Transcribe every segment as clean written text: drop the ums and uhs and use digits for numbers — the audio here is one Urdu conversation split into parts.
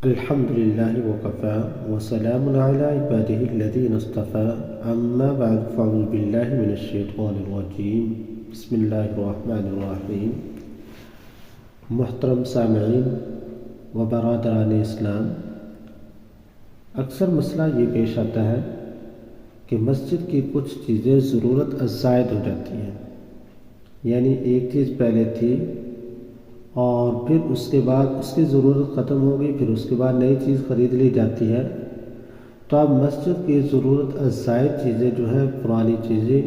الحمد لله وكفى وسلام على عباده الذين اصطفى أما بعد فأعوذ بالله من الشيطان الرجيم بسم الله الرحمن الرحیم۔ محترم سامعین و برادران اسلام، اکثر مسئلہ یہ پیش آتا ہے کہ مسجد کی کچھ چیزیں ضرورت زائد ہو جاتی ہیں، یعنی ایک چیز پہلے تھی اور پھر اس کے بعد اس کی ضرورت ختم ہو گئی، پھر اس کے بعد نئی چیز خرید لی جاتی ہے۔ تو اب مسجد کی ضرورت زائد چیزیں جو ہیں، پرانی چیزیں،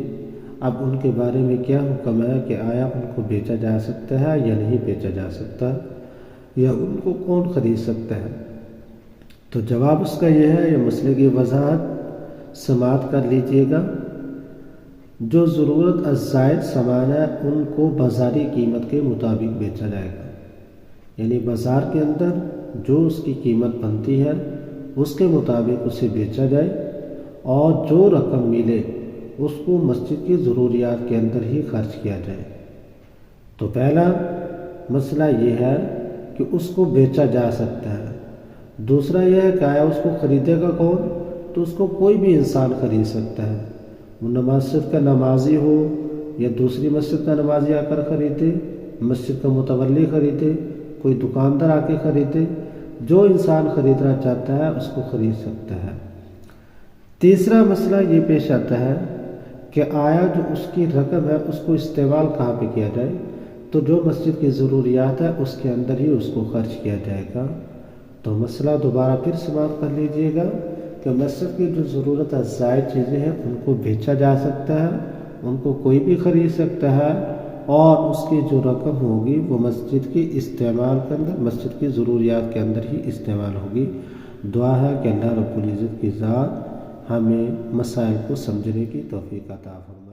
اب ان کے بارے میں کیا حکم ہے کہ آیا ان کو بیچا جا سکتا ہے یا نہیں بیچا جا سکتا، یا ان کو کون خرید سکتا ہے؟ تو جواب اس کا یہ ہے، یہ مسئلے کی وضاحت سماعت کر لیجئے گا۔ جو ضرورت زائد سامان ہے ان کو بازاری قیمت کے مطابق بیچا جائے گا، یعنی بازار کے اندر جو اس کی قیمت بنتی ہے اس کے مطابق اسے بیچا جائے، اور جو رقم ملے اس کو مسجد کی ضروریات کے اندر ہی خرچ کیا جائے۔ تو پہلا مسئلہ یہ ہے کہ اس کو بیچا جا سکتا ہے۔ دوسرا یہ ہے کہ آیا اس کو خریدے گا کون؟ تو اس کو کوئی بھی انسان خرید سکتا ہے، وہ مسجد کا نمازی ہو یا دوسری مسجد کا نمازی آ کر خریدے، مسجد کا متولی خریدے، کوئی دکاندار آ کے خریدے، جو انسان خریدنا چاہتا ہے اس کو خرید سکتا ہے۔ تیسرا مسئلہ یہ پیش آتا ہے کہ آیا جو اس کی رقم ہے اس کو استعمال کہاں پہ کیا جائے؟ تو جو مسجد کی ضروریات ہے اس کے اندر ہی اس کو خرچ کیا جائے گا۔ تو مسئلہ دوبارہ پھر سماعت کر لیجئے گا کہ مسجد کی جو ضرورت زائد چیزیں ہیں ان کو بیچا جا سکتا ہے، ان کو کوئی بھی خرید سکتا ہے، اور اس کی جو رقم ہوگی وہ مسجد کی استعمال کے اندر، مسجد کی ضروریات کے اندر ہی استعمال ہوگی۔ دعا ہے کہ اللہ رب العزت کی ذات ہمیں مسائل کو سمجھنے کی توفیق عطا فرمائے۔